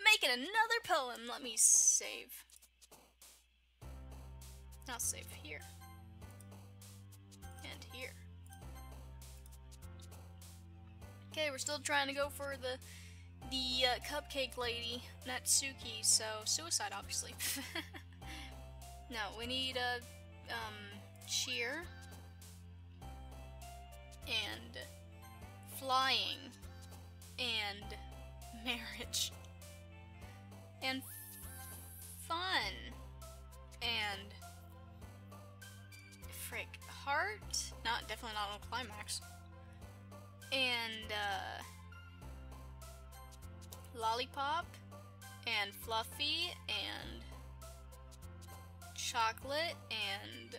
Making another poem. Let me save. I'll save here. And here. Okay, we're still trying to go for the cupcake lady, Natsuki, so suicide, obviously. No, we need a, cheer. And flying. And marriage. And fun. And frick, heart? Definitely not on climax. And lollipop, and fluffy, and chocolate, and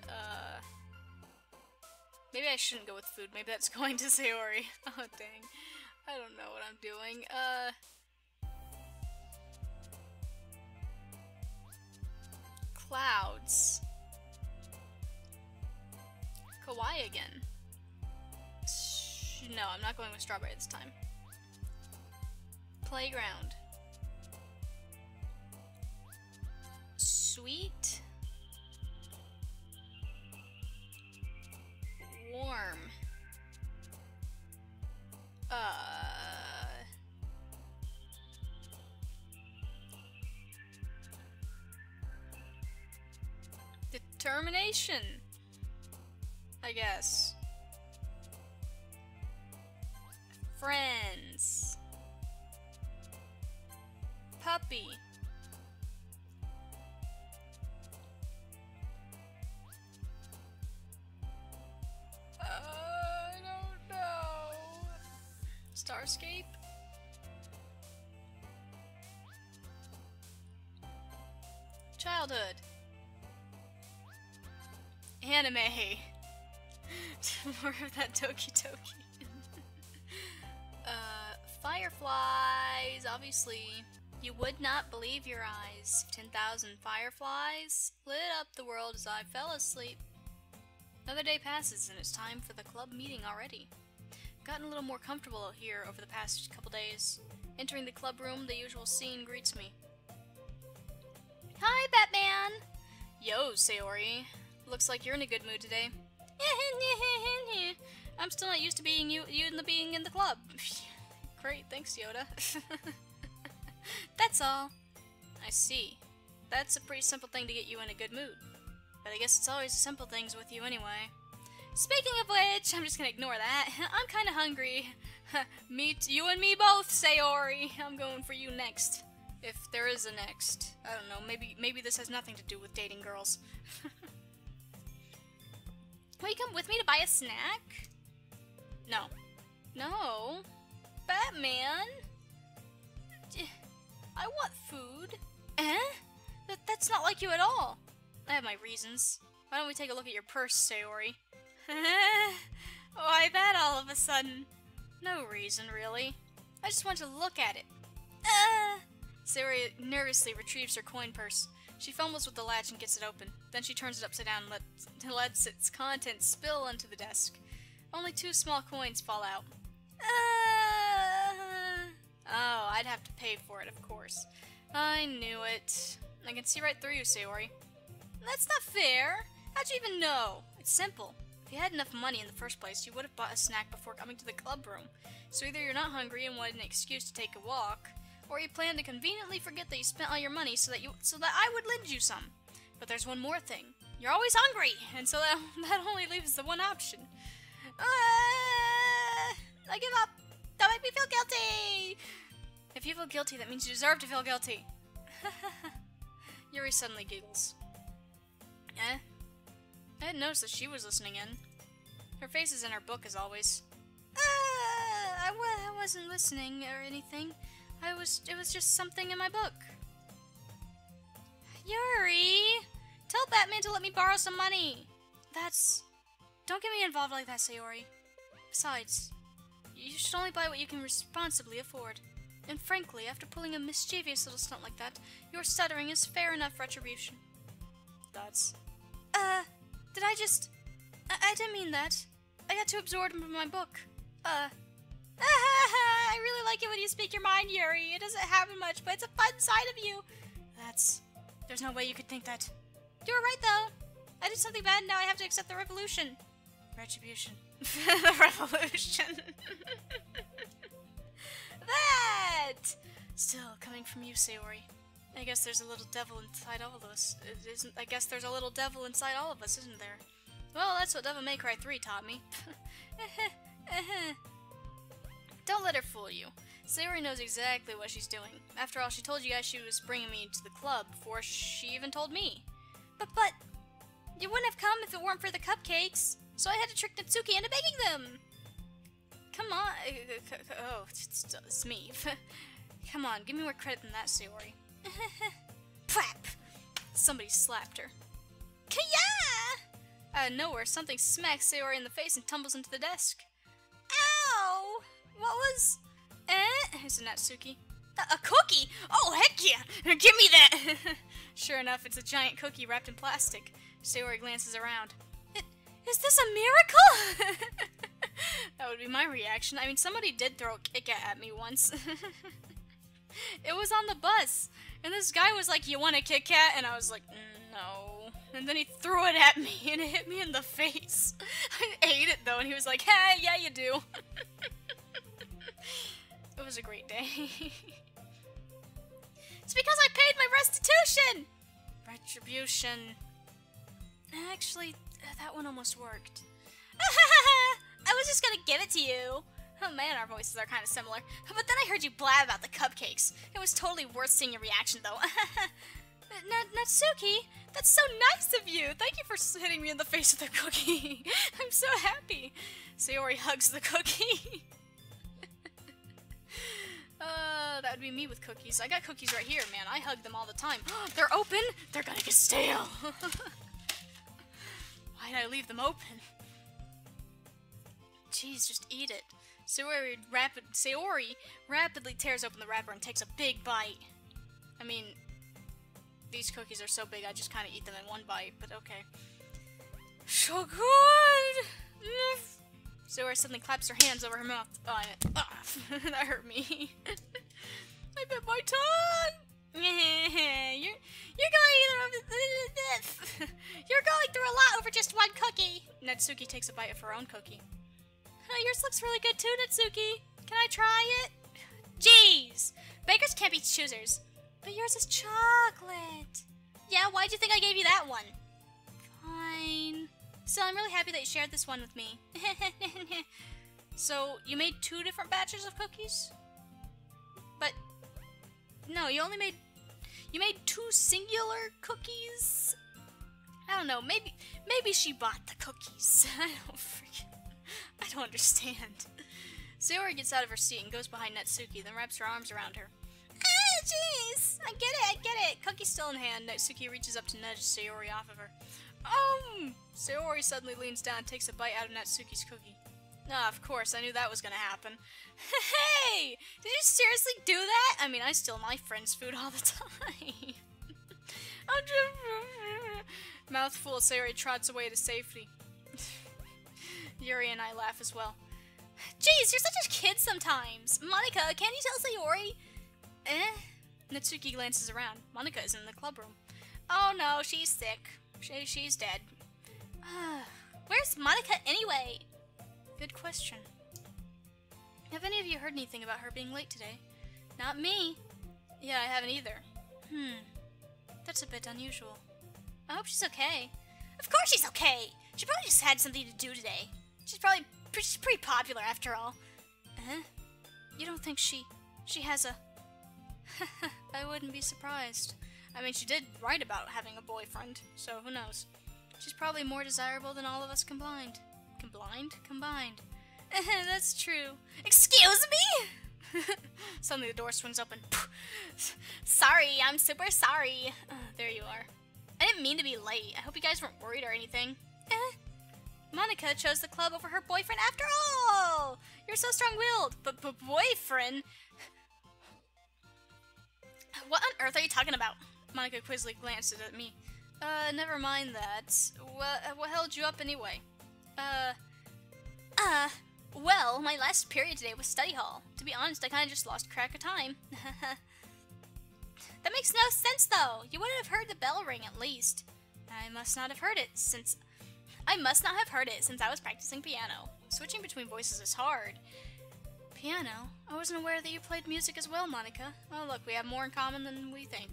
maybe I shouldn't go with food. Maybe that's going to Sayori. Oh dang, I don't know what I'm doing. Clouds. Kawaii again. No, I'm not going with strawberry this time. Playground. Sweet. Warm. Determination, I guess. Friends. Puppy. I don't know. Starscape? Childhood. Anime. More of that Doki Doki. Fireflies, obviously. You would not believe your eyes. 10,000 fireflies lit up the world as I fell asleep. Another day passes and it's time for the club meeting already. Gotten a little more comfortable here over the past couple days. Entering the club room, the usual scene greets me. Hi, Batman! Yo, Sayori. Looks like you're in a good mood today. I'm still not used to being you being in the club. Great, thanks, Yoda. That's all. I see. That's a pretty simple thing to get you in a good mood. But I guess it's always the simple things with you anyway. Speaking of which, I'm just gonna ignore that. I'm kinda hungry. You and me both, Sayori. I'm going for you next. If there is a next. I don't know, maybe this has nothing to do with dating girls. Will you come with me to buy a snack? No. No. Batman? I want food. Eh? That's not like you at all. I have my reasons. Why don't we take a look at your purse, Sayori? Why that all of a sudden? No reason, really. I just want to look at it. Sayori nervously retrieves her coin purse. She fumbles with the latch and gets it open. Then she turns it upside down and lets its contents spill onto the desk. Only 2 small coins fall out. Oh, I'd have to pay for it, of course. I knew it. I can see right through you, Sayori. That's not fair. How'd you even know? It's simple. If you had enough money in the first place, you would have bought a snack before coming to the club room. So either you're not hungry and wanted an excuse to take a walk, or you plan to conveniently forget that you spent all your money so that I would lend you some. But there's one more thing. You're always hungry, and so that only leaves the one option. I give up. Don't make me feel guilty. If you feel guilty, that means you deserve to feel guilty. Yuri suddenly giggles. Eh? I hadn't noticed that she was listening in. Her face is in her book as always. I wasn't listening or anything. It was just something in my book. Yuri! Tell Batman to let me borrow some money! Don't get me involved like that, Sayori. Besides, you should only buy what you can responsibly afford. And frankly, after pulling a mischievous little stunt like that, your stuttering is fair enough retribution. Did I just... I didn't mean that. I got too absorbed in my book. I really like it when you speak your mind, Yuri. It doesn't happen much, but it's a fun side of you. There's no way you could think that. You were right, though. I did something bad, and now I have to accept the revolution. Retribution. The revolution. That! Still, coming from you, Sayori. I guess there's a little devil inside all of us. I guess there's a little devil inside all of us, isn't there? Well, that's what Devil May Cry 3 taught me. Don't let her fool you. Sayori knows exactly what she's doing. After all, she told you guys she was bringing me to the club before she even told me. But, you wouldn't have come if it weren't for the cupcakes. So I had to trick Natsuki into making them. Come on. Oh, it's me. Come on, give me more credit than that, Sayori. Plap! Somebody slapped her. Kaya! Out of nowhere, something smacks Sayori in the face and tumbles into the desk. Ow! What was... Is it Natsuki? A cookie? Oh, heck yeah! Give me that! Sure enough, it's a giant cookie wrapped in plastic. Sayori glances around. Is this a miracle? That would be my reaction. I mean, somebody did throw a Kit Kat at me once. It was on the bus. And this guy was like, you want a Kit Kat? And I was like, no. And then he threw it at me, and it hit me in the face. I ate it, though, and he was like, hey, yeah, you do. It was a great day. It's because I paid my restitution! Retribution. Actually, that one almost worked. I was just gonna give it to you. Oh man, our voices are kind of similar. But then I heard you blab about the cupcakes. It was totally worth seeing your reaction, though. Natsuki, that's so nice of you. Thank you for hitting me in the face with a cookie. I'm so happy. Sayori hugs the cookie. That would be me with cookies. I got cookies right here, man. I hug them all the time. They're open? They're gonna get stale. Why'd I leave them open? Jeez, just eat it. Sayori rapidly tears open the wrapper and takes a big bite. I mean, these cookies are so big I just kind of eat them in one bite, but okay. So good! Sayori suddenly claps her hands over her mouth. Oh, that hurt me. I bit my tongue! You're going through a lot over just one cookie. Natsuki takes a bite of her own cookie. Oh, yours looks really good too, Natsuki. Can I try it? Jeez! Bakers can't be choosers. But yours is chocolate. Yeah, why'd you think I gave you that one? Fine. So I'm really happy that you shared this one with me. So, you made 2 different batches of cookies? But, no, you made 2 singular cookies? I don't know, maybe she bought the cookies. I don't understand. Sayori gets out of her seat and goes behind Natsuki, then wraps her arms around her. Ah, jeez! I get it! Cookie's still in hand. Natsuki reaches up to nudge Sayori off of her. Sayori suddenly leans down and takes a bite out of Natsuki's cookie. Ah, of course, I knew that was gonna happen. Hey! Did you seriously do that? I mean, I steal my friends' food all the time. Mouthful, Sayori trots away to safety. Yuri and I laugh as well. Jeez, you're such a kid sometimes. Monica, can you tell Sayori? Natsuki glances around. Monica is in the club room. Oh no, she's sick. She's dead. Where's Monica anyway? Good question. Have any of you heard anything about her being late today? Not me. Yeah, I haven't either. That's a bit unusual. I hope she's okay. Of course she's okay! She probably just had something to do today. She's pretty popular after all. You don't think she has a... I wouldn't be surprised. I mean, she did write about having a boyfriend, so who knows. She's probably more desirable than all of us combined. Combined. That's true. Excuse me? Suddenly the door swings open. Sorry, I'm super sorry. There you are. I didn't mean to be late. I hope you guys weren't worried or anything. Monica chose the club over her boyfriend after all! You're so strong-willed. But boyfriend? What on earth are you talking about? Monica quizzically glances at me. Never mind that. What held you up anyway? Well, my last period today was study hall. To be honest, I kind of just lost track of time. That makes no sense, though. You wouldn't have heard the bell ring, at least. I must not have heard it since I was practicing piano. Switching between voices is hard. Piano? I wasn't aware that you played music as well, Monica. Oh, look, we have more in common than we think.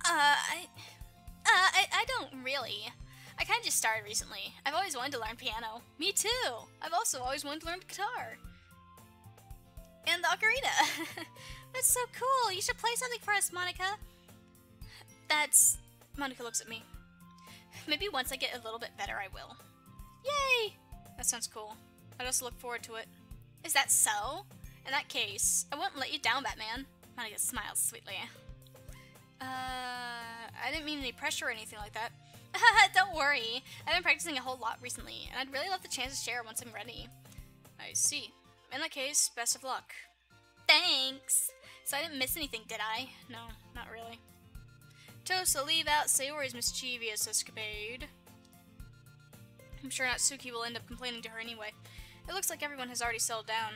I don't really. I kind of just started recently. I've always wanted to learn piano. Me too. I've also always wanted to learn guitar. And the ocarina. That's so cool. You should play something for us, Monica. Monica looks at me. Maybe once I get a little bit better, I will. Yay! That sounds cool. I'd also look forward to it. Is that so? In that case, I won't let you down, Batman. Monica smiles sweetly. I didn't mean any pressure or anything like that. Don't worry. I've been practicing a whole lot recently, and I'd really love the chance to share once I'm ready. I see. In that case, best of luck. Thanks! So I didn't miss anything, did I? No, not really. Tosa, leave out Sayori's mischievous escapade. I'm sure Natsuki will end up complaining to her anyway. It looks like everyone has already settled down.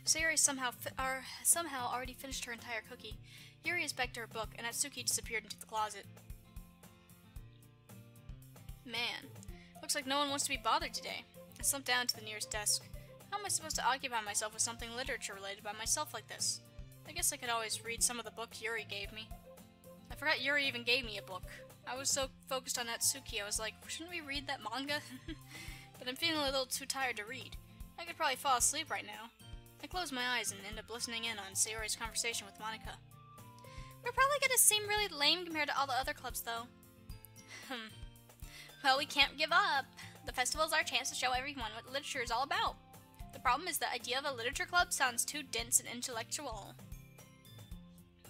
Sayori somehow already finished her entire cookie. Yuri is back to her book, and Natsuki disappeared into the closet. Man, looks like no one wants to be bothered today. I slumped down to the nearest desk. How am I supposed to occupy myself with something literature-related by myself like this? I guess I could always read some of the book Yuri gave me. I forgot Yuri even gave me a book. I was so focused on Natsuki, I was like, shouldn't we read that manga? But I'm feeling a little too tired to read. I could probably fall asleep right now. I close my eyes and end up listening in on Sayori's conversation with Monica. We're probably gonna seem really lame compared to all the other clubs, though. Well, we can't give up. The festival is our chance to show everyone what literature is all about. The problem is the idea of a literature club sounds too dense and intellectual.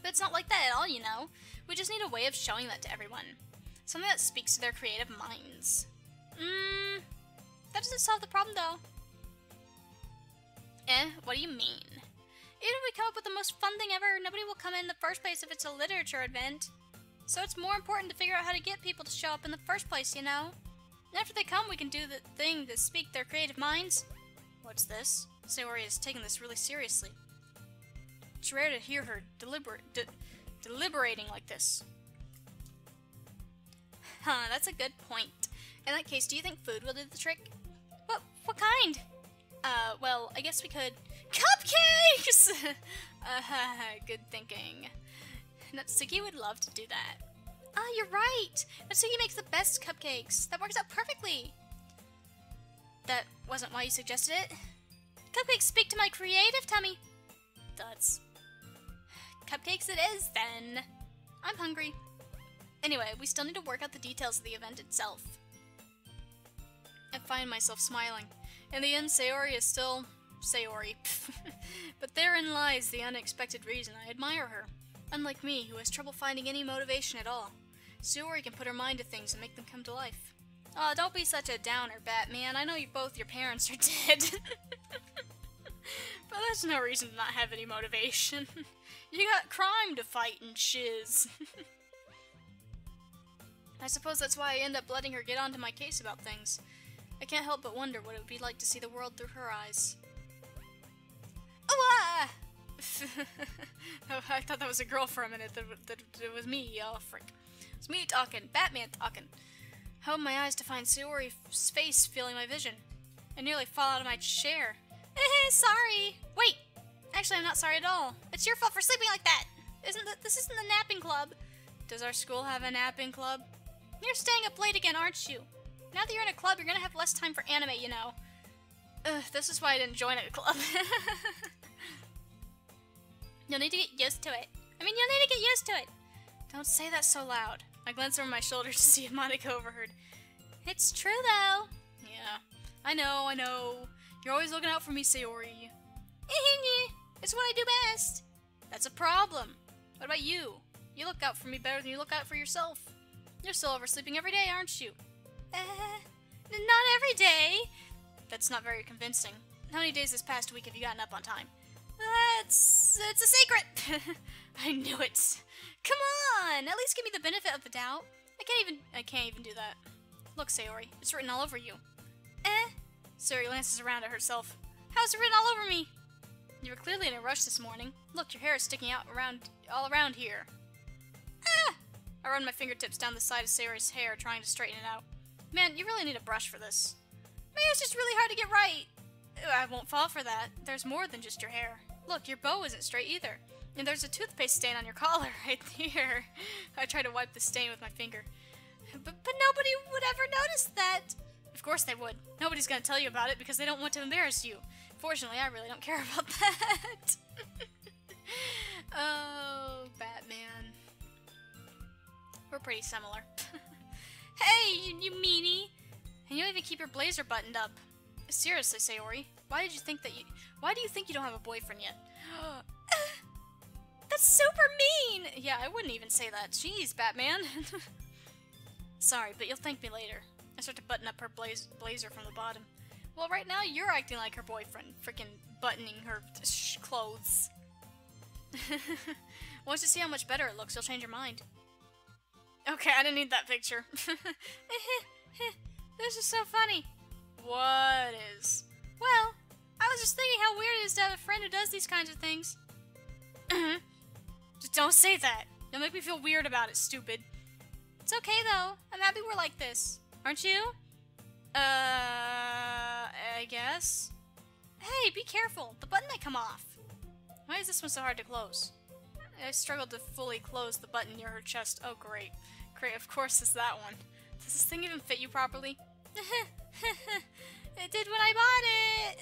But it's not like that at all, you know. We just need a way of showing that to everyone. Something that speaks to their creative minds. That doesn't solve the problem, though. What do you mean? Even if we come up with the most fun thing ever, nobody will come in the first place if it's a literature event. So it's more important to figure out how to get people to show up in the first place, you know? And after they come, we can do the thing to speak their creative minds. What's this? Sayori is taking this really seriously. It's rare to hear her deliberating like this. Huh, that's a good point. In that case, do you think food will do the trick? What kind? Well, I guess we could... Cupcakes! Good thinking. Natsuki would love to do that. Ah, you're right! Natsuki makes the best cupcakes. That works out perfectly. That wasn't why you suggested it? Cupcakes speak to my creative tummy. That's... Cupcakes it is, then. I'm hungry. Anyway, we still need to work out the details of the event itself. I find myself smiling. In the end, Sayori is still... Sayori. But therein lies the unexpected reason I admire her. Unlike me, who has trouble finding any motivation at all. Sayori can put her mind to things and make them come to life. Aw, don't be such a downer, Batman. I know both your parents are dead. But that's no reason to not have any motivation. You got crime to fight and shiz. I suppose that's why I end up letting her get onto my case about things. I can't help but wonder what it would be like to see the world through her eyes. Oh, ah! Oh, I thought that was a girl for a minute. That it was me. Oh, frick. It's me talking. Batman talking. I open my eyes to find Sayori's face filling my vision. I nearly fall out of my chair. Sorry. Wait. Actually, I'm not sorry at all. It's your fault for sleeping like that. This isn't the napping club. Does our school have a napping club? You're staying up late again, aren't you? Now that you're in a club, you're gonna have less time for anime, you know. This is why I didn't join a club. You'll need to get used to it. You'll need to get used to it. Don't say that so loud. I glance over my shoulder to see if Monica overheard. It's true, though. Yeah, I know. You're always looking out for me, Sayori. It's what I do best. That's a problem. What about you? You look out for me better than you look out for yourself. You're still oversleeping every day, aren't you? Not every day. That's not very convincing. How many days this past week have you gotten up on time? It's a secret. I knew it. Come on, at least give me the benefit of the doubt. I can't even do that. Look, Sayori, it's written all over you. Eh? Sayori glances around at herself. How's it written all over me? You were clearly in a rush this morning. Look, your hair is sticking out all around here. Ah! I run my fingertips down the side of Sayori's hair, trying to straighten it out. Man, you really need a brush for this. Maybe it's just really hard to get right. I won't fall for that. There's more than just your hair. Look, your bow isn't straight either. And there's a toothpaste stain on your collar right there. I try to wipe the stain with my finger. But nobody would ever notice that. Of course they would. Nobody's gonna tell you about it because they don't want to embarrass you. Fortunately, I really don't care about that. Oh, Batman. We're pretty similar. Hey, you meanie! And you don't even keep your blazer buttoned up. Seriously, Sayori, why do you think you don't have a boyfriend yet? That's super mean! Yeah, I wouldn't even say that. Jeez, Batman. Sorry, but you'll thank me later. I start to button up her blazer from the bottom. Well, right now you're acting like her boyfriend, freaking buttoning her clothes. Once you see how much better it looks, you'll change your mind. Okay, I didn't need that picture. This is so funny. What is? Well, I was just thinking how weird it is to have a friend who does these kinds of things. Just don't say that. You'll make me feel weird about it, stupid. It's okay, though. I'm happy we're like this. Aren't you? I guess. Hey, be careful. The button might come off. Why is this one so hard to close? I struggled to fully close the button near her chest. Oh, great. Great, of course it's that one. Does this thing even fit you properly? It did when I bought it!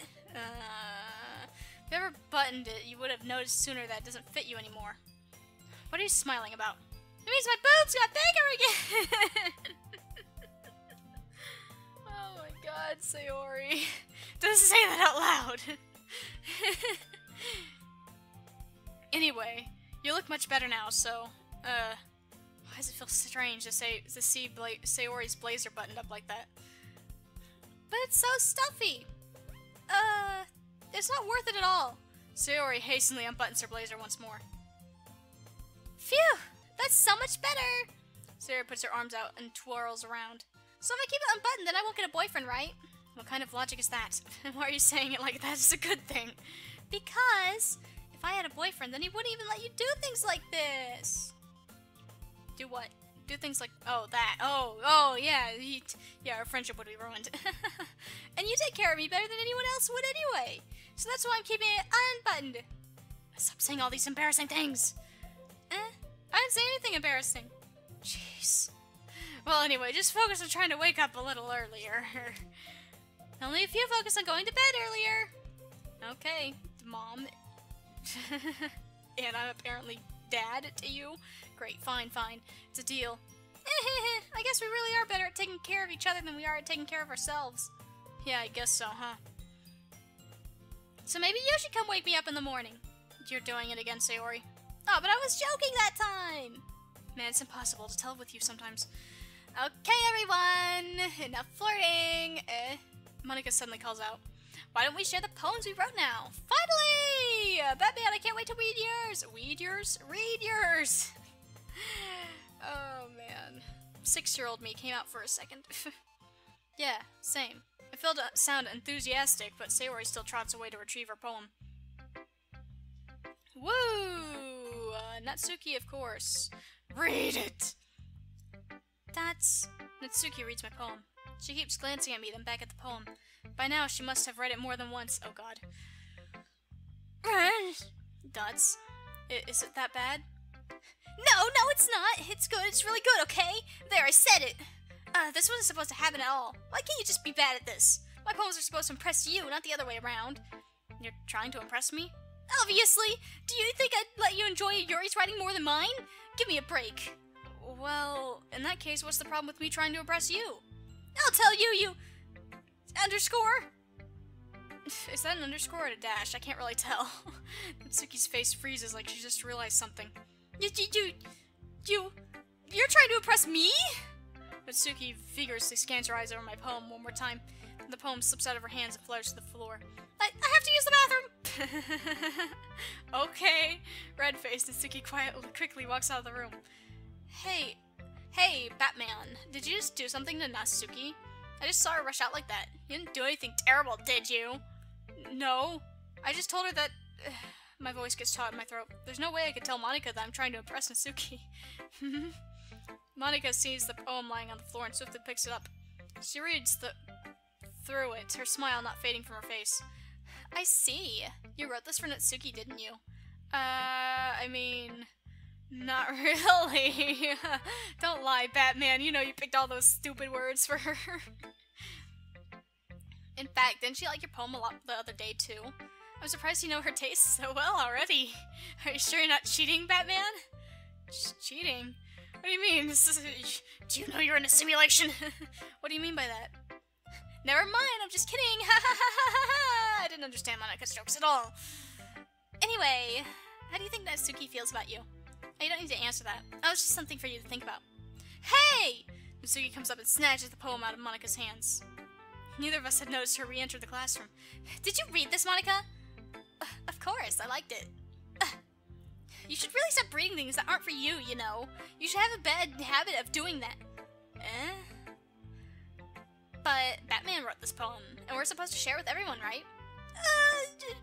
If you ever buttoned it, you would have noticed sooner that it doesn't fit you anymore. What are you smiling about? It means my boobs got bigger again! Oh my god, Sayori. Don't say that out loud! Anyway, you look much better now, so, why does it feel strange to see Sayori's blazer buttoned up like that? But it's so stuffy! It's not worth it at all. Sayori hastily unbuttons her blazer once more. Phew! That's so much better! Sayori puts her arms out and twirls around. So if I keep it unbuttoned, then I won't get a boyfriend, right? What kind of logic is that? Why are you saying it like that's a good thing? Because if I had a boyfriend, then he wouldn't even let you do things like this. Do what? Do things like, oh, that. Oh, yeah. Yeah, our friendship would be ruined. And you take care of me better than anyone else would anyway. So that's why I'm keeping it unbuttoned. Stop saying all these embarrassing things. I didn't say anything embarrassing. Jeez. Well, anyway, just focus on trying to wake up a little earlier. Only if you focus on going to bed earlier. Okay, Mom. And I'm apparently Dad to you. Great, fine. It's a deal. I guess we really are better at taking care of each other than we are at taking care of ourselves. Yeah, I guess so, huh? So maybe you should come wake me up in the morning. You're doing it again, Sayori. Oh, but I was joking that time! Man, it's impossible to tell with you sometimes. Okay, everyone! Enough flirting! Monica suddenly calls out. Why don't we share the poems we wrote now? Finally! Batman, I can't wait to read yours! Read yours! Oh, man. 6-year-old me came out for a second. Yeah, same. I feel to sound enthusiastic, but Sayori still trots away to retrieve her poem. Woo! Natsuki, of course. Read it! Natsuki reads my poem. She keeps glancing at me, then back at the poem. By now, she must have read it more than once. Oh, God. Dots. Is it that bad? No, it's not. It's good. It's really good, okay? There, I said it. This wasn't supposed to happen at all. Why can't you just be bad at this? My poems are supposed to impress you, not the other way around. You're trying to impress me? Obviously! Do you think I'd let you enjoy Yuri's writing more than mine? Give me a break. Well, in that case, what's the problem with me trying to impress you? I'll tell you, you... underscore? Is that an underscore or a dash? I can't really tell. Natsuki's face freezes like she just realized something. You're trying to impress me? Natsuki vigorously scans her eyes over my poem one more time. The poem slips out of her hands and flutters to the floor. I have to use the bathroom! Okay. Red-faced, Natsuki quickly walks out of the room. Hey, Hey, Batman, did you just do something to Natsuki? I just saw her rush out like that. You didn't do anything terrible, did you? No. I just told her that... My voice gets caught in my throat. There's no way I could tell Monica that I'm trying to impress Natsuki. Monica sees the poem lying on the floor and swiftly picks it up. She reads through it, her smile not fading from her face. I see. You wrote this for Natsuki, didn't you? I mean... Not really. Don't lie, Batman. You know you picked all those stupid words for her. In fact, didn't she like your poem a lot the other day, too? I'm surprised you know her taste so well already. Are you sure you're not cheating, Batman? Cheating? What do you mean? Do you know you're in a simulation? What do you mean by that? Never mind, I'm just kidding. I didn't understand Monica's jokes at all. Anyway, how do you think Natsuki feels about you? You don't need to answer that. That was just something for you to think about. Hey! Natsuki comes up and snatches the poem out of Monica's hands. Neither of us had noticed her re-enter the classroom. Did you read this, Monica? Of course, I liked it. You should really stop reading things that aren't for you, you know. You should have a bad habit of doing that. But Batman wrote this poem, and we're supposed to share with everyone, right?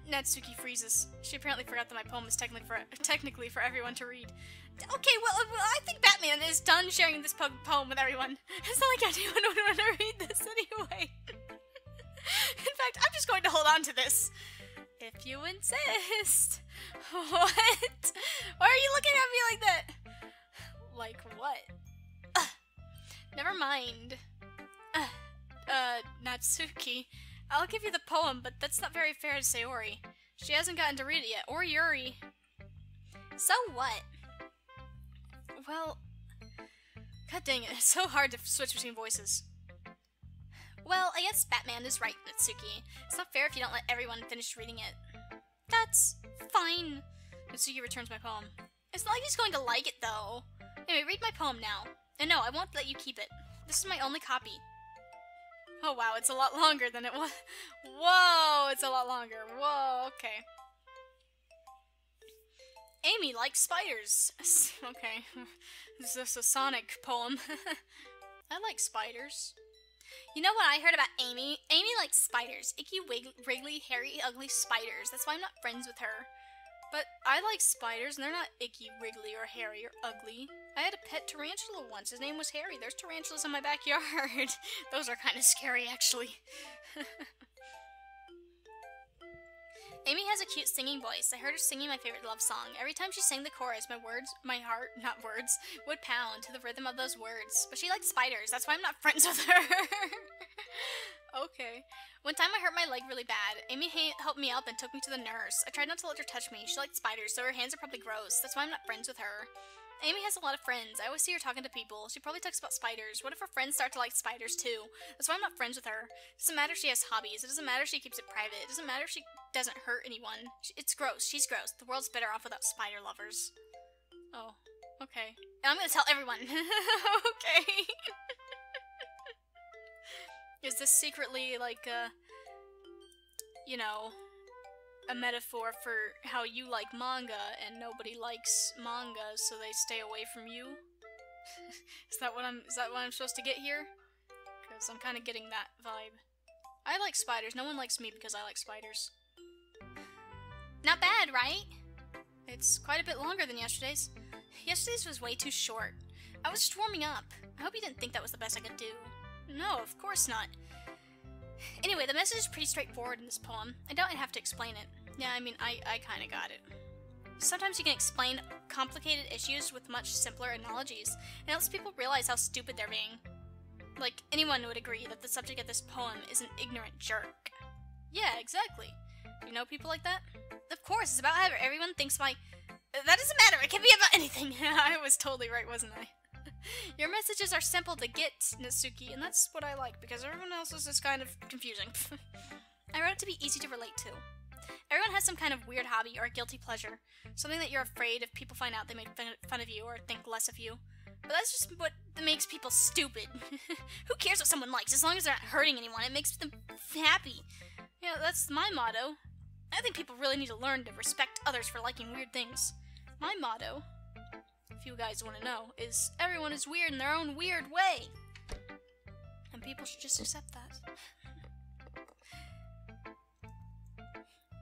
Natsuki freezes. She apparently forgot that my poem is technically for everyone to read. Okay, well, I think Batman is done sharing this poem with everyone. It's not like anyone would want to read this anyway. In fact, I'm just going to hold on to this. If you insist. What? Why are you looking at me like that? Like what? Never mind. Natsuki. I'll give you the poem, but that's not very fair to Sayori. She hasn't gotten to read it yet, or Yuri. So what? Well... God dang it, it's so hard to switch between voices. Well, I guess Batman is right, Natsuki. It's not fair if you don't let everyone finish reading it. That's fine. Natsuki returns my poem. It's not like he's going to like it, though. Anyway, read my poem now. And no, I won't let you keep it. This is my only copy. Oh wow, it's a lot longer than it was. Whoa, it's a lot longer. Whoa, okay. Amy likes spiders. Okay. This is a Sonic poem. I like spiders. You know what I heard about Amy? Amy likes spiders. Icky, wriggly, hairy, ugly spiders. That's why I'm not friends with her. But I like spiders, and they're not icky, wriggly, or hairy, or ugly. I had a pet tarantula once. His name was Harry. There's tarantulas in my backyard. Those are kind of scary, actually. Amy has a cute singing voice. I heard her singing my favorite love song. Every time she sang the chorus, my heart, not words, would pound to the rhythm of those words. But she likes spiders. That's why I'm not friends with her. Okay. One time I hurt my leg really bad. Amy helped me up and took me to the nurse. I tried not to let her touch me. She liked spiders, so her hands are probably gross. That's why I'm not friends with her. Amy has a lot of friends. I always see her talking to people. She probably talks about spiders. What if her friends start to like spiders too? That's why I'm not friends with her. It doesn't matter if she has hobbies. It doesn't matter if she keeps it private. It doesn't matter if she doesn't hurt anyone. It's gross. She's gross. The world's better off without spider lovers. Oh, okay. And I'm gonna tell everyone. Okay. Is this secretly like you know, a metaphor for how you like manga and nobody likes manga, so they stay away from you? Is that what I'm supposed to get here? Because I'm kind of getting that vibe. I like spiders. No one likes me because I like spiders. Not bad, right? It's quite a bit longer than yesterday's. Yesterday's was way too short. I was just warming up. I hope you didn't think that was the best I could do. No, of course not. Anyway, the message is pretty straightforward in this poem. I don't have to explain it. Yeah, I mean, I kind of got it. Sometimes you can explain complicated issues with much simpler analogies. It helps people realize how stupid they're being. Like, anyone would agree that the subject of this poem is an ignorant jerk. Yeah, exactly. You know people like that? Of course, it's about how everyone thinks my... That doesn't matter, it can be about anything. I was totally right, wasn't I? Your messages are simple to get, Natsuki, and that's what I like, because everyone else is just kind of confusing. I wrote it to be easy to relate to. Everyone has some kind of weird hobby or a guilty pleasure. Something that you're afraid if people find out they make fun of you or think less of you. But that's just what makes people stupid. Who cares what someone likes? As long as they're not hurting anyone, it makes them happy. Yeah, that's my motto. I think people really need to learn to respect others for liking weird things. My motto. if you guys want to know, is everyone is weird in their own weird way. And people should just accept that.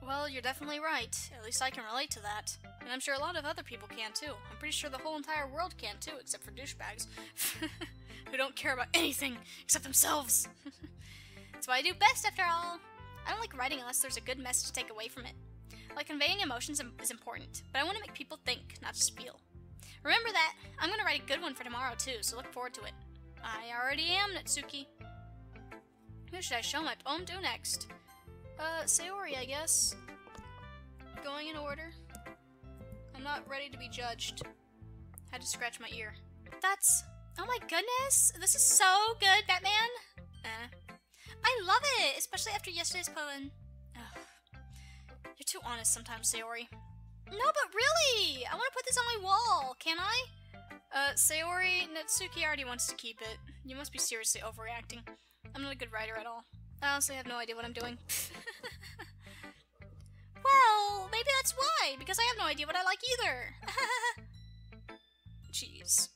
Well, you're definitely right. At least I can relate to that. And I'm sure a lot of other people can too. I'm pretty sure the whole entire world can too, except for douchebags. Who don't care about anything except themselves. That's what I do best, after all. I don't like writing unless there's a good message to take away from it. Like, conveying emotions is important, but I want to make people think, not just feel. Remember that. I'm going to write a good one for tomorrow too, so look forward to it. I already am, Natsuki. Who should I show my poem to next? Sayori, I guess. Going in order. I'm not ready to be judged. Had to scratch my ear. That's... Oh my goodness! This is so good, Batman! I love it! Especially after yesterday's poem. Ugh. You're too honest sometimes, Sayori. No, but really! I want to put this on my wall, can I? Sayori, Natsuki already wants to keep it. You must be seriously overreacting. I'm not a good writer at all. I honestly have no idea what I'm doing. Well, maybe that's why, because I have no idea what I like either. Jeez.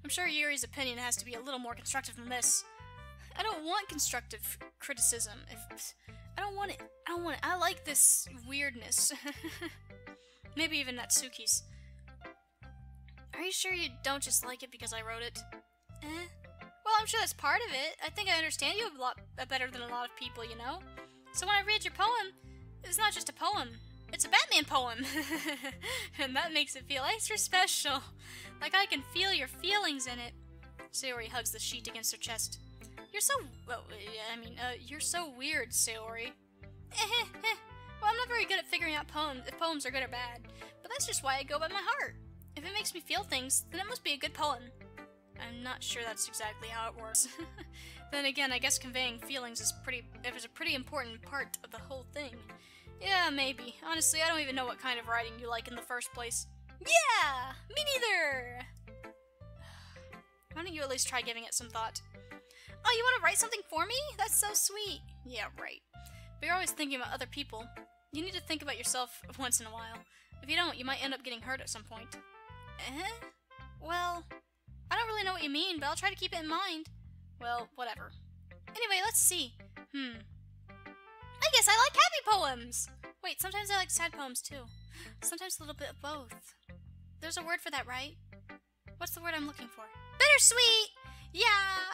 I'm sure Yuri's opinion has to be a little more constructive than this. I don't want constructive criticism. I don't want it. I like this weirdness. Maybe even Natsuki's. Are you sure you don't just like it because I wrote it? Well, I'm sure that's part of it. I think I understand you a lot better than a lot of people, you know? So when I read your poem, it's not just a poem. It's a Batman poem. And that makes it feel extra special. Like I can feel your feelings in it. Sayori hugs the sheet against her chest. You're so... you're so weird, Sayori. Well, I'm not very good at figuring out if poems are good or bad. But that's just why I go by my heart. If it makes me feel things, then it must be a good poem. I'm not sure that's exactly how it works. Then again, I guess conveying feelings is a pretty important part of the whole thing. Yeah, maybe. Honestly, I don't even know what kind of writing you like in the first place. Yeah! Me neither! Why don't you at least try giving it some thought? Oh, you want to write something for me? That's so sweet. Yeah, right. But you're always thinking about other people. You need to think about yourself once in a while. If you don't, you might end up getting hurt at some point. Well, I don't really know what you mean, but I'll try to keep it in mind. Well, whatever. Anyway, let's see. I guess I like happy poems! Wait, sometimes I like sad poems too. Sometimes a little bit of both. There's a word for that, right? What's the word I'm looking for? Bittersweet! Yeah,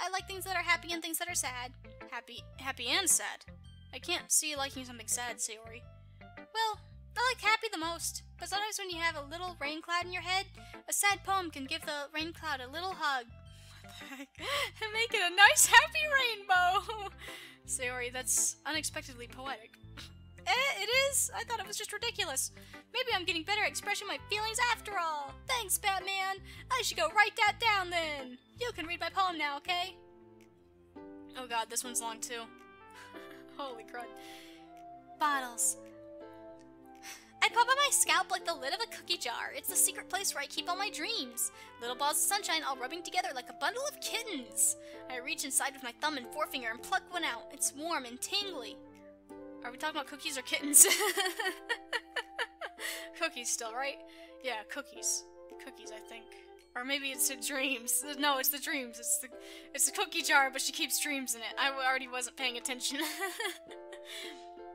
I like things that are happy and things that are sad. Happy and sad. I can't see you liking something sad, Sayori. Well, I like happy the most, but sometimes when you have a little rain cloud in your head, a sad poem can give the rain cloud a little hug. What the heck? And make it a nice happy rainbow! Sayori, that's unexpectedly poetic. It is? I thought it was just ridiculous. Maybe I'm getting better at expressing my feelings after all. Thanks, Batman. I should go write that down then. You can read my poem now, okay? Oh god, this one's long too. Holy crud. Bottles. I pop on my scalp like the lid of a cookie jar. It's the secret place where I keep all my dreams. Little balls of sunshine all rubbing together like a bundle of kittens. I reach inside with my thumb and forefinger and pluck one out. It's warm and tingly. Are we talking about cookies or kittens? Cookies still, right? Yeah, cookies. Cookies, I think. Or maybe it's the dreams. No, it's the dreams. It's the cookie jar, but she keeps dreams in it. I already wasn't paying attention.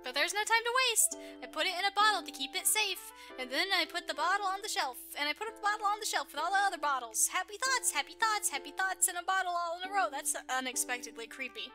But there's no time to waste. I put it in a bottle to keep it safe. And then I put the bottle on the shelf. And I put the bottle on the shelf with all the other bottles. Happy thoughts, happy thoughts, happy thoughts in a bottle all in a row. That's unexpectedly creepy.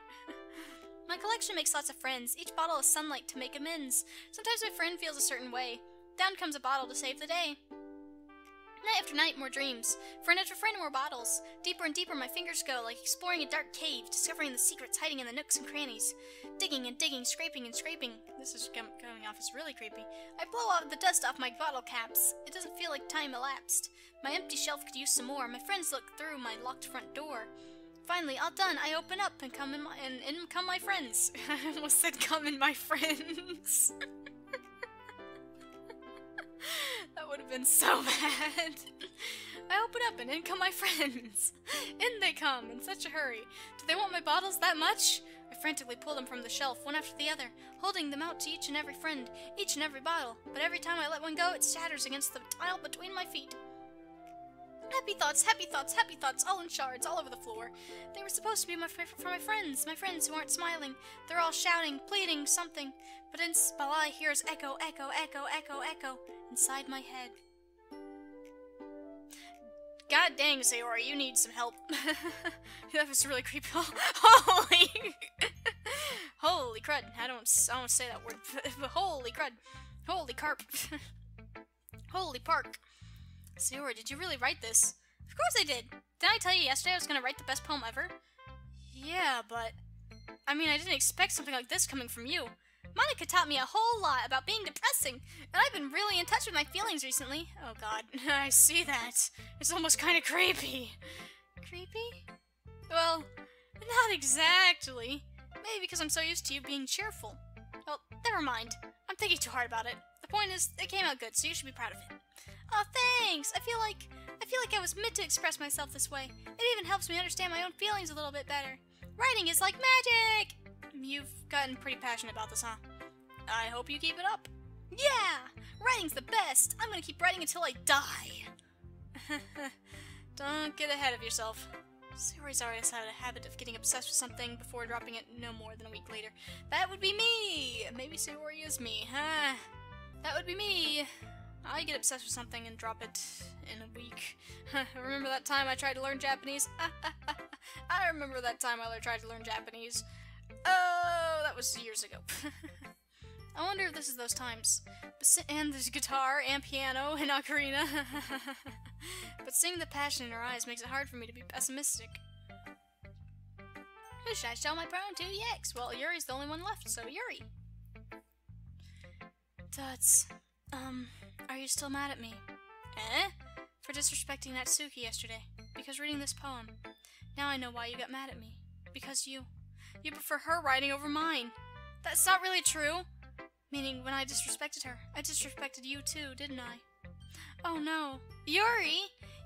My collection makes lots of friends. Each bottle is sunlight to make amends. Sometimes my friend feels a certain way. Down comes a bottle to save the day. Night after night, more dreams. Friend after friend, more bottles. Deeper and deeper my fingers go, like exploring a dark cave, discovering the secrets hiding in the nooks and crannies. Digging and digging, scraping and scraping. This is coming off as really creepy. I blow out the dust off my bottle caps. It doesn't feel like time elapsed. My empty shelf could use some more. My friends look through my locked front door. Finally, all done, I open up and in come my friends. I almost said come in my friends. That would have been so bad. I open up and in come my friends. In they come, in such a hurry. Do they want my bottles that much? I frantically pull them from the shelf, one after the other, holding them out to each and every friend, each and every bottle. But every time I let one go, it shatters against the tile between my feet. Happy thoughts, happy thoughts, happy thoughts, all in shards, all over the floor. They were supposed to be for my friends who aren't smiling. They're all shouting, pleading, something. But all I hear is echo, echo, echo, echo, echo, inside my head. God dang, Sayori, you need some help. That was really creepy. Holy... Holy crud. I don't say that word. Holy crud. Holy carp. Holy park. Sayori, did you really write this? Of course I did. Didn't I tell you yesterday I was going to write the best poem ever? Yeah, but... I mean, I didn't expect something like this coming from you. Monica taught me a whole lot about being depressing, and I've been really in touch with my feelings recently. Oh god, I see that. It's almost kind of creepy. Creepy? Well, not exactly. Maybe because I'm so used to you being cheerful. Well, never mind. I'm thinking too hard about it. The point is, it came out good, so you should be proud of it. Oh, thanks! I feel like I was meant to express myself this way. It even helps me understand my own feelings a little bit better. Writing is like magic! You've gotten pretty passionate about this, huh? I hope you keep it up. Yeah! Writing's the best! I'm gonna keep writing until I die! Don't get ahead of yourself. Sayori's always had a habit of getting obsessed with something before dropping it no more than a week later. That would be me! Maybe Sayori is me, huh? That would be me! I get obsessed with something and drop it in a week. Remember that time I tried to learn Japanese? I remember that time I tried to learn Japanese. Oh, that was years ago. I wonder if this is those times. And there's guitar and piano and ocarina. But seeing the passion in her eyes makes it hard for me to be pessimistic. Who should I show my pronoun to? Yikes. Well, Yuri's the only one left, so Yuri. Tuts. Are you still mad at me? Eh? For disrespecting Natsuki yesterday. Because reading this poem. Now I know why you got mad at me. Because you prefer her writing over mine. That's not really true. Meaning, when I disrespected her, I disrespected you too, didn't I? Oh no. Yuri!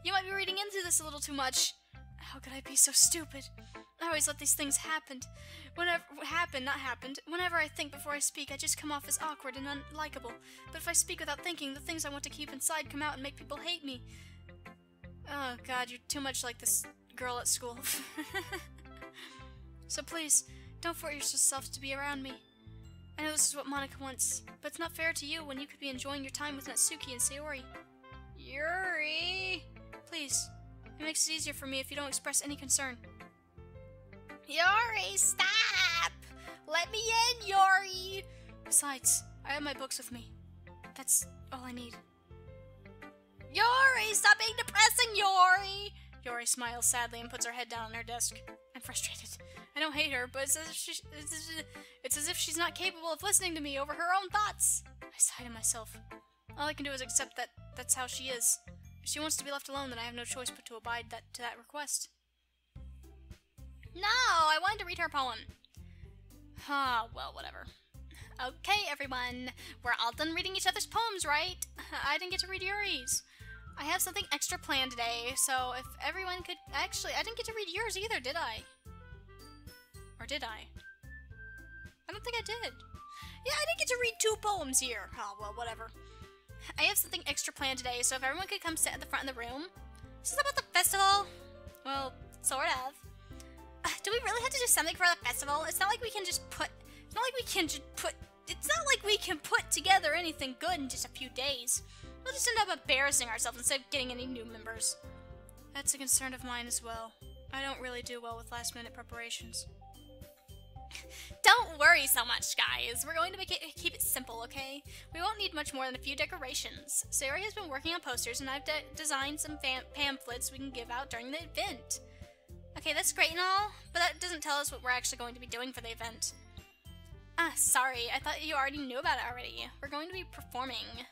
You might be reading into this a little too much. How could I be so stupid? I always let these things happen. Whenever I think before I speak, I just come off as awkward and unlikable. But if I speak without thinking, the things I want to keep inside come out and make people hate me. Oh god, you're too much like this girl at school. So please, don't force yourself to be around me. I know this is what Monica wants, but it's not fair to you when you could be enjoying your time with Natsuki and Sayori. Yuri! Please, it makes it easier for me if you don't express any concern. Yuri, stop! Let me in, Yuri! Besides, I have my books with me. That's all I need. Yuri, stop being depressing, Yuri! Yuri smiles sadly and puts her head down on her desk. I'm frustrated. I don't hate her, but it's as if she's not capable of listening to me over her own thoughts. I sigh to myself. All I can do is accept that that's how she is. If she wants to be left alone, then I have no choice but to abide to that request. No, I wanted to read her poem. Well, whatever. Okay, everyone. We're all done reading each other's poems, right? I didn't get to read Yuri's. I have something extra planned today, so if everyone could... Actually, I didn't get to read yours either, did I? Or did I? I don't think I did. Yeah, I didn't get to read 2 poems here. Oh, well, whatever. I have something extra planned today, so if everyone could come sit at the front of the room. Is this about the festival? Well, sort of. Do we really have to do something for the festival? It's not like we can just put... It's not like we can put together anything good in just a few days. We'll just end up embarrassing ourselves instead of getting any new members. That's a concern of mine as well. I don't really do well with last-minute preparations. Don't worry so much, guys. We're going to keep it simple, okay? We won't need much more than a few decorations. Sayori has been working on posters, and I've designed some pamphlets we can give out during the event. Okay, that's great and all, but that doesn't tell us what we're actually going to be doing for the event. Sorry. I thought you already knew about it already. We're going to be performing.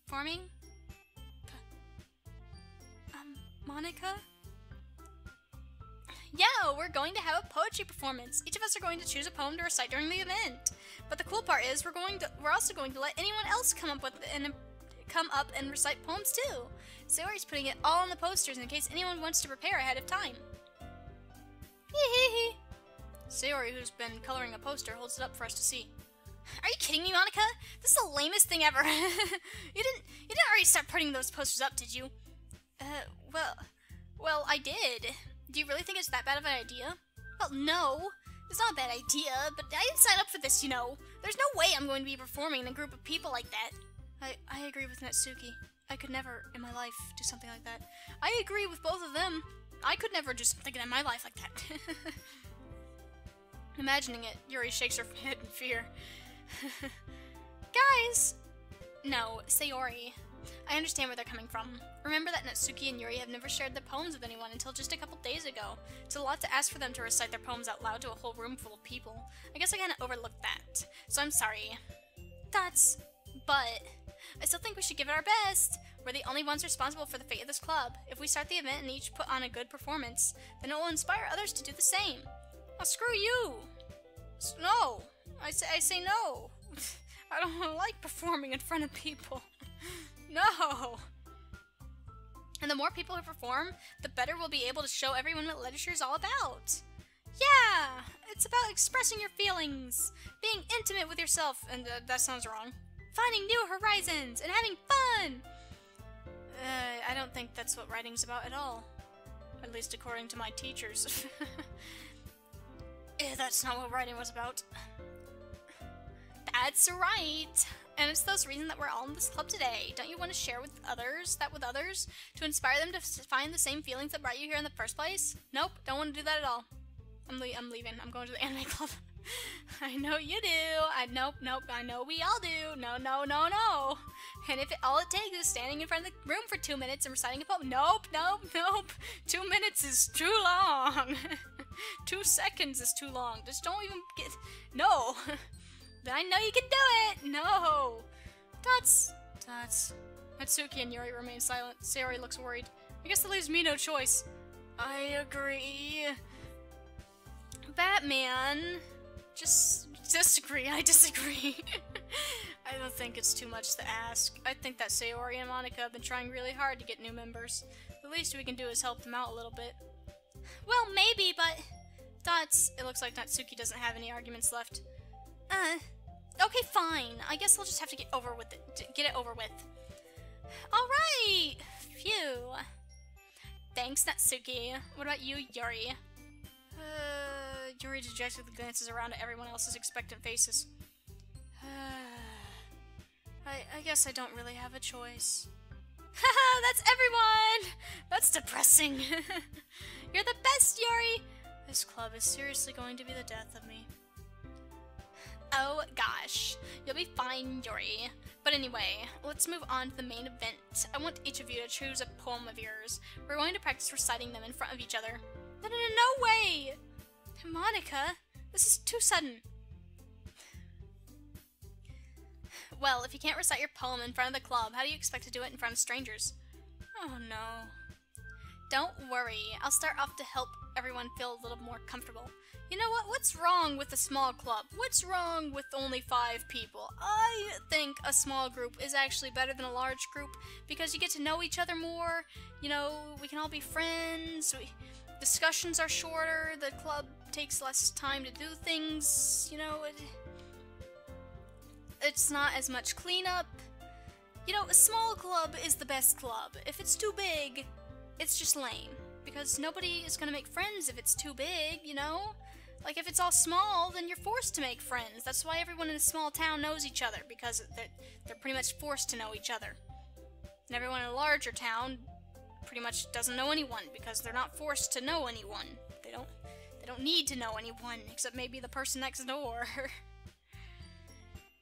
Performing? Monica? Yeah, we're going to have a poetry performance. Each of us are going to choose a poem to recite during the event. But the cool part is we're also going to let anyone else come up and recite poems too. Sayori's putting it all on the posters in case anyone wants to prepare ahead of time. Hee. Sayori, who's been coloring a poster, holds it up for us to see. Are you kidding me, Monica? This is the lamest thing ever. You didn't already start putting those posters up, did you? Well, I did. Do you really think it's that bad of an idea? Well, no. It's not a bad idea, but I didn't sign up for this, you know. There's no way I'm going to be performing in a group of people like that. I agree with Natsuki. I could never, in my life, do something like that. I agree with both of them. I could never do something in my life like that. Imagining it, Yuri shakes her head in fear. Guys! No, Sayori. I understand where they're coming from. Remember that Natsuki and Yuri have never shared their poems with anyone until just a couple days ago. It's a lot to ask for them to recite their poems out loud to a whole room full of people. I guess I kinda overlooked that. So I'm sorry. But I still think we should give it our best. We're the only ones responsible for the fate of this club. If we start the event and each put on a good performance, then it will inspire others to do the same. Oh, screw you! No! I say no! I don't like performing in front of people. No! And the more people who perform, the better we'll be able to show everyone what literature is all about. Yeah! It's about expressing your feelings, being intimate with yourself, and that sounds wrong. Finding new horizons, and having fun! I don't think that's what writing's about at all. At least according to my teachers. That's not what writing was about. That's right! And it's those reasons that we're all in this club today. Don't you want to share with others, to inspire them to find the same feelings that brought you here in the first place? Nope, don't want to do that at all. I'm leaving. I'm going to the anime club. I know you do. Nope, I know we all do. No. And if all it takes is standing in front of the room for 2 minutes and reciting a poem. Nope. 2 minutes is too long. 2 seconds is too long. Just don't even get... No. I know you can do it. No. That's... Natsuki and Yuri remain silent. Sayori looks worried. I guess that leaves me no choice. I agree. Batman... I disagree. I don't think it's too much to ask. I think that Sayori and Monica have been trying really hard to get new members. The least we can do is help them out a little bit. Well, maybe, but... It looks like Natsuki doesn't have any arguments left. Okay, fine. I guess I'll just have to get it over with. Alright! Phew. Thanks, Natsuki. What about you, Yuri? Yuri dejectedly glances around at everyone else's expectant faces. I guess I don't really have a choice. Haha, that's everyone! That's depressing. You're the best, Yuri! This club is seriously going to be the death of me. Oh gosh, you'll be fine, Yuri. But anyway, let's move on to the main event. I want each of you to choose a poem of yours. We're going to practice reciting them in front of each other. No way! Monica, this is too sudden. Well, if you can't recite your poem in front of the club, how do you expect to do it in front of strangers? Oh no. Don't worry, I'll start off to help everyone feel a little more comfortable. You know what? What's wrong with a small club? What's wrong with only 5 people? I think a small group is actually better than a large group because you get to know each other more. You know, we can all be friends. Discussions are shorter. The club takes less time to do things. You know, it's not as much cleanup. You know, a small club is the best club. If it's too big, it's just lame. Because nobody is going to make friends if it's too big, you know? Like, if it's all small, then you're forced to make friends. That's why everyone in a small town knows each other, because they're pretty much forced to know each other. And everyone in a larger town pretty much doesn't know anyone, because they're not forced to know anyone. They don't need to know anyone, except maybe the person next door.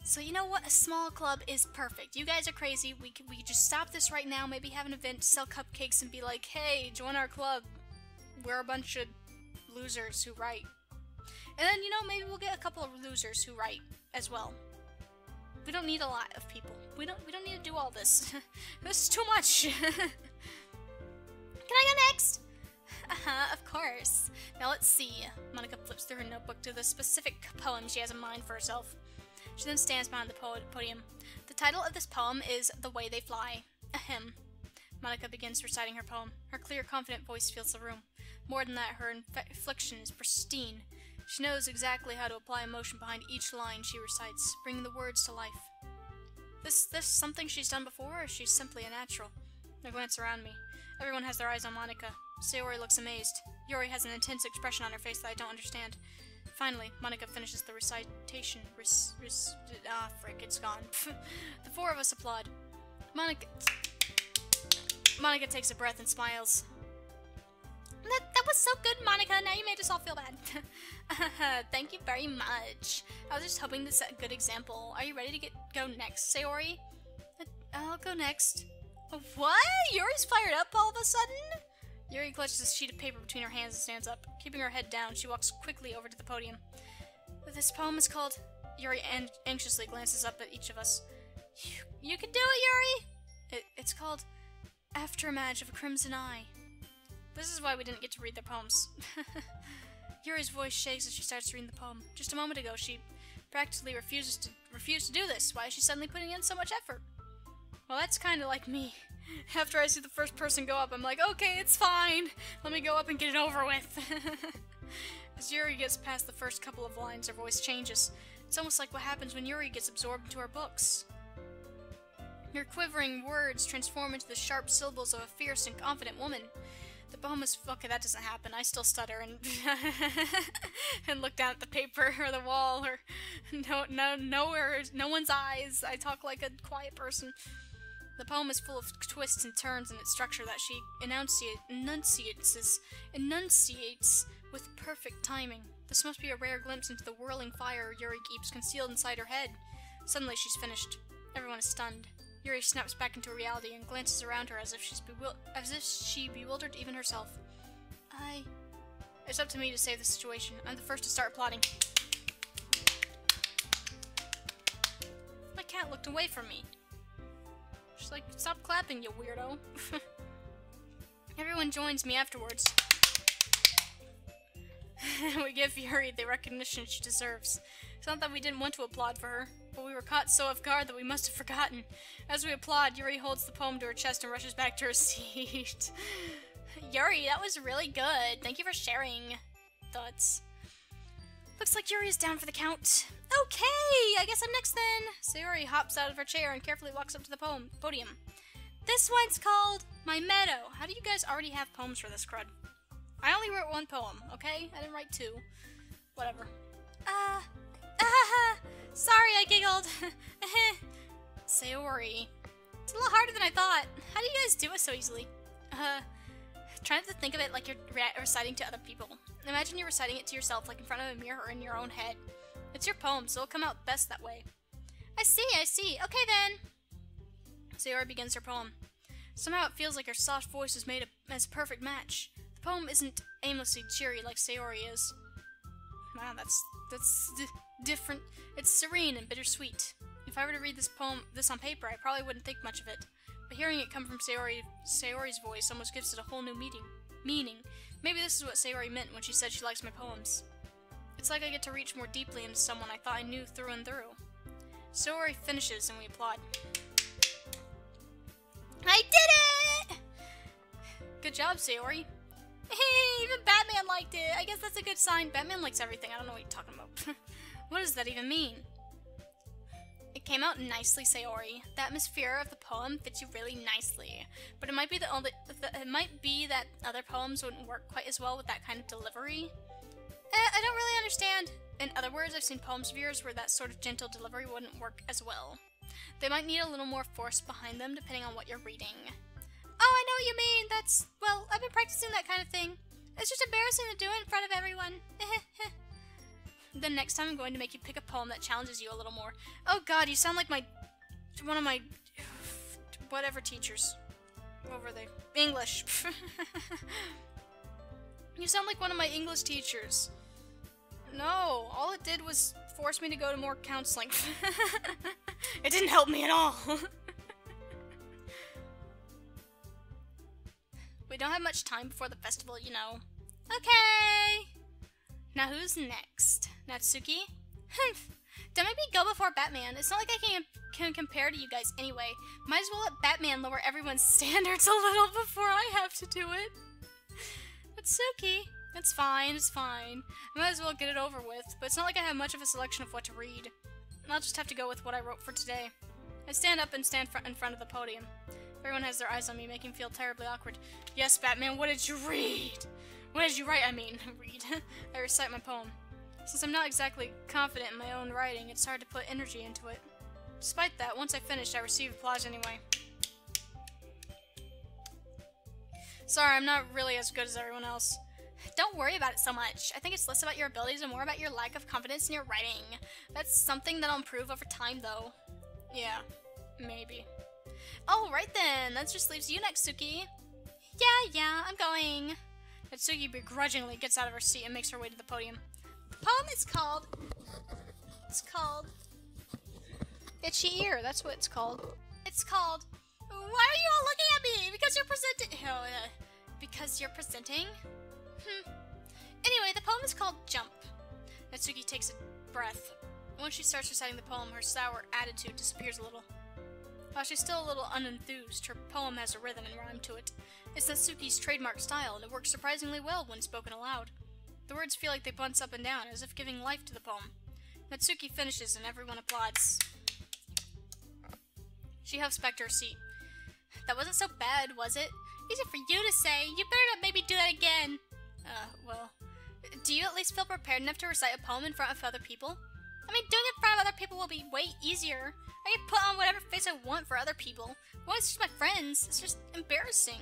So you know what? A small club is perfect. You guys are crazy. We could just stop this right now, maybe have an event, sell cupcakes, and be like, hey, join our club. We're a bunch of losers who write. And then, you know, maybe we'll get a couple of losers who write as well. We don't need a lot of people. We don't need to do all this. This is too much. Can I go next? Of course. Now let's see. Monica flips through her notebook to the specific poem she has in mind for herself. She then stands behind the podium. The title of this poem is The Way They Fly, a hymn. Monica begins reciting her poem. Her clear, confident voice fills the room. More than that, her inflection is pristine. She knows exactly how to apply emotion behind each line she recites, bringing the words to life. This something she's done before, or she's simply a natural? I glance around me. Everyone has their eyes on Monica. Sayori looks amazed. Yuri has an intense expression on her face that I don't understand. Finally, Monica finishes the recitation. Frick, it's gone. The four of us applaud. Monica takes a breath and smiles. That was so good, Monica. Now you made us all feel bad. Thank you very much. I was just hoping to set a good example. Are you ready to go next, Sayori? I'll go next. What? Yuri's fired up all of a sudden? Yuri clutches a sheet of paper between her hands and stands up. Keeping her head down, she walks quickly over to the podium. This poem is called... Yuri anxiously glances up at each of us. You can do it, Yuri! It's called Afterimage of a Crimson Eye. This is why we didn't get to read their poems. Yuri's voice shakes as she starts reading the poem. Just a moment ago, she practically refused to do this. Why is she suddenly putting in so much effort? Well, that's kind of like me. After I see the first person go up, I'm like, okay, it's fine. Let me go up and get it over with. As Yuri gets past the first couple of lines, her voice changes. It's almost like what happens when Yuri gets absorbed into her books. Her quivering words transform into the sharp syllables of a fierce and confident woman. The poem is... Okay, that doesn't happen. I still stutter and and look down at the paper or the wall or no one's eyes. I talk like a quiet person. The poem is full of twists and turns in its structure that she enunciates with perfect timing. This must be a rare glimpse into the whirling fire Yuri keeps concealed inside her head. Suddenly she's finished. Everyone is stunned. Yuri snaps back into reality and glances around her as if she bewildered even herself. It's up to me to save the situation. I'm the first to start applauding. My cat looked away from me. She's like, stop clapping, you weirdo. Everyone joins me afterwards. We give Yuri the recognition she deserves. It's not that we didn't want to applaud for her, but we were caught so off guard that we must have forgotten. As we applaud, Yuri holds the poem to her chest and rushes back to her seat. Yuri, that was really good. Thank you for sharing. Thoughts. Looks like Yuri is down for the count. Okay, I guess I'm next then. Sayori hops out of her chair and carefully walks up to the podium. This one's called My Meadow. How do you guys already have poems for this crud? I only wrote one poem, okay? I didn't write two. Whatever. Sorry, I giggled. Sayori. It's a little harder than I thought. How do you guys do it so easily? Try not to think of it like you're reciting to other people. Imagine you're reciting it to yourself, like in front of a mirror or in your own head. It's your poem, so it'll come out best that way. I see. Okay then. Sayori begins her poem. Somehow it feels like her soft voice is made as a perfect match. The poem isn't aimlessly cheery like Sayori is. Wow, that's different. It's serene and bittersweet. If I were to read this on paper, I probably wouldn't think much of it. But hearing it come from Sayori's voice almost gives it a whole new meaning. Maybe this is what Sayori meant when she said she likes my poems. It's like I get to reach more deeply into someone I thought I knew through and through. Sayori finishes and we applaud. I did it! Good job, Sayori. Hey, even Batman liked it. I guess that's a good sign. Batman likes everything. I don't know what you're talking about. What does that even mean? It came out nicely, Sayori. The atmosphere of the poem fits you really nicely. But it might be that other poems wouldn't work quite as well with that kind of delivery. I don't really understand. In other words, I've seen poems of yours where that sort of gentle delivery wouldn't work as well. They might need a little more force behind them depending on what you're reading. Oh, I know what you mean. Well, I've been practicing that kind of thing. It's just embarrassing to do it in front of everyone. Then next time I'm going to make you pick a poem that challenges you a little more. Oh god, you sound like one of my whatever teachers. What were they? English. You sound like one of my English teachers. No, all it did was force me to go to more counseling. It didn't help me at all. We don't have much time before the festival, you know. Okay. Now who's next? Natsuki? Don't make me go before Batman. It's not like I can compare to you guys anyway. Might as well let Batman lower everyone's standards a little before I have to do it. Natsuki. It's fine. I might as well get it over with, but it's not like I have much of a selection of what to read. I'll just have to go with what I wrote for today. I stand up and stand in front of the podium. Everyone has their eyes on me, making me feel terribly awkward. Yes, Batman, what did you read? What did you write? I mean, read. I recite my poem. Since I'm not exactly confident in my own writing, it's hard to put energy into it. Despite that, once I finished, I received applause anyway. Sorry, I'm not really as good as everyone else. Don't worry about it so much. I think it's less about your abilities and more about your lack of confidence in your writing. That's something that'll improve over time, though. Yeah, maybe. Oh, right then. That just leaves you next, Suki. Yeah, I'm going. Natsuki begrudgingly gets out of her seat and makes her way to the podium. The poem is called... Itchy Ear, that's what it's called. It's called... Why are you all looking at me? Because you're presenting... because you're presenting? Anyway, the poem is called Jump. Natsuki takes a breath. Once she starts reciting the poem, her sour attitude disappears a little. While she's still a little unenthused, her poem has a rhythm and rhyme to it. It's Natsuki's trademark style, and it works surprisingly well when spoken aloud. The words feel like they bounce up and down, as if giving life to the poem. Natsuki finishes, and everyone applauds. She huffs back to her seat. That wasn't so bad, was it? Easy for you to say. You better not make me do that again. Well, do you at least feel prepared enough to recite a poem in front of other people? I mean, doing it in front of other people will be way easier. I can put on whatever face I want for other people. Well, it's just my friends. It's just embarrassing.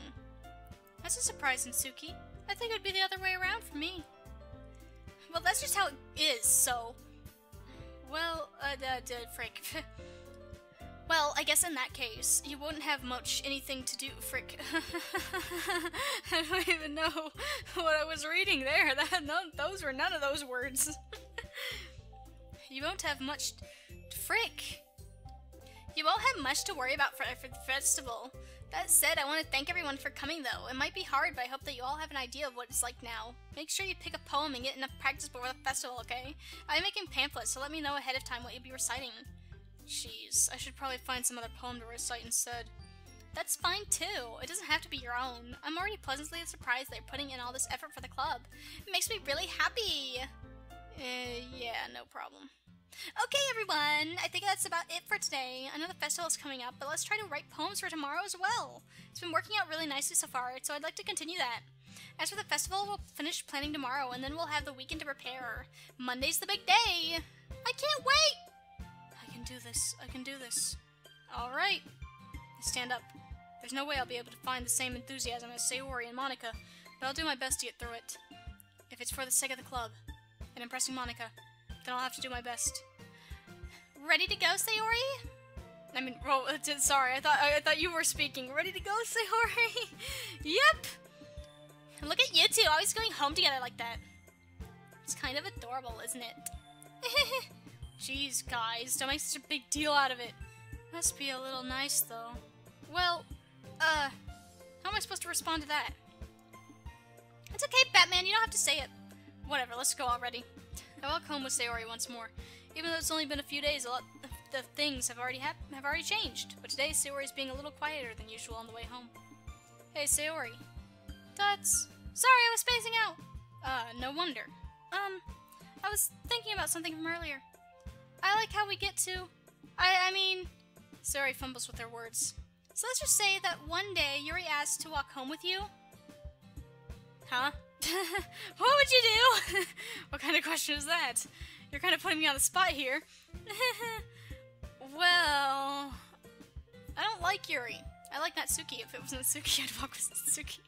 That's a surprise, Natsuki. I think it would be the other way around for me. Well, that's just how it is, so... Well, frick. Well, I guess in that case, you wouldn't have much anything to do, frick. I don't even know what I was reading there. Those were none of those words. You won't have much... Frick. You won't have much to worry about for the festival. That said, I want to thank everyone for coming, though. It might be hard, but I hope that you all have an idea of what it's like now. Make sure you pick a poem and get enough practice before the festival, okay? I'm making pamphlets, so let me know ahead of time what you'll be reciting. Jeez, I should probably find some other poem to recite instead. That's fine, too. It doesn't have to be your own. I'm already pleasantly surprised they're putting in all this effort for the club. It makes me really happy. Yeah, no problem. Okay, everyone, I think that's about it for today. I know the festival is coming up, but let's try to write poems for tomorrow as well. It's been working out really nicely so far, so I'd like to continue that. As for the festival, we'll finish planning tomorrow, and then we'll have the weekend to prepare. Monday's the big day. I can't wait. I can do this. Alright. I stand up. There's no way I'll be able to find the same enthusiasm as Sayori and Monica, but I'll do my best to get through it. If it's for the sake of the club, and impressing Monica, then I'll have to do my best. Ready to go, Sayori? I mean, well, sorry, I thought you were speaking. Ready to go, Sayori? Yep! Look at you two, always going home together like that. It's kind of adorable, isn't it? Jeez, guys, don't make such a big deal out of it. Must be a little nice, though. Well, how am I supposed to respond to that? It's okay, Batman, you don't have to say it. Whatever, let's go already. I walk home with Sayori once more. Even though it's only been a few days, a lot of things have already changed. But today, Sayori's being a little quieter than usual on the way home. Hey, Sayori. Tuts. Sorry, I was spacing out. No wonder. I was thinking about something from earlier. I like how we get to... I mean... Sayori fumbles with her words. So let's just say that one day, Yuri asked to walk home with you. Huh? What would you do? What kind of question is that? You're kind of putting me on the spot here. Well... I don't like Yuri. I like Natsuki. If it was Natsuki, I'd walk with Natsuki.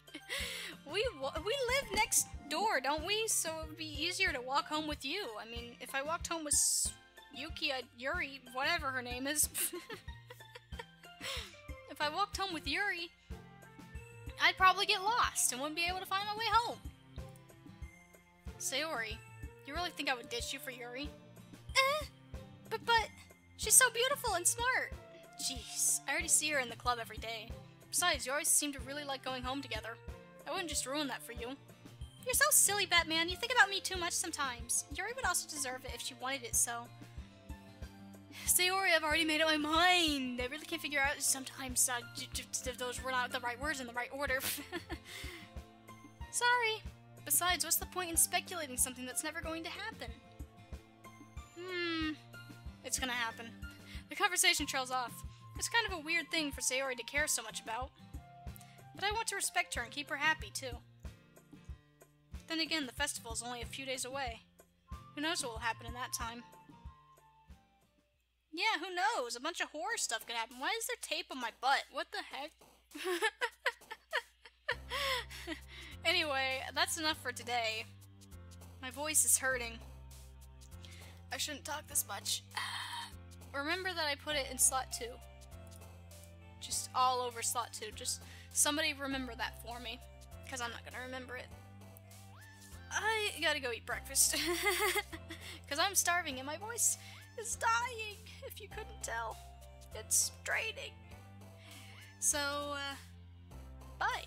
We live next door, don't we? So it would be easier to walk home with you. I mean, if I walked home with Yuri, whatever her name is. If I walked home with Yuri, I'd probably get lost and wouldn't be able to find my way home. Sayori, you really think I would ditch you for Yuri? But she's so beautiful and smart. Jeez, I already see her in the club every day. Besides, you always seem to really like going home together. I wouldn't just ruin that for you. You're so silly, Batman. You think about me too much sometimes. Yuri would also deserve it if she wanted it, so... Sayori, I've already made up my mind. I really can't figure out sometimes those were not the right words in the right order. Sorry. Besides, what's the point in speculating something that's never going to happen? It's gonna happen. The conversation trails off. It's kind of a weird thing for Sayori to care so much about. But I want to respect her and keep her happy, too. Then again, the festival is only a few days away. Who knows what will happen in that time? Yeah, who knows? A bunch of horror stuff could happen. Why is there tape on my butt? What the heck? Anyway, that's enough for today. My voice is hurting. I shouldn't talk this much. Remember that I put it in slot 2. Just all over slot 2. Just somebody remember that for me. Because I'm not gonna remember it. I gotta go eat breakfast. Because I'm starving and my voice is dying, if you couldn't tell. It's draining. So, bye.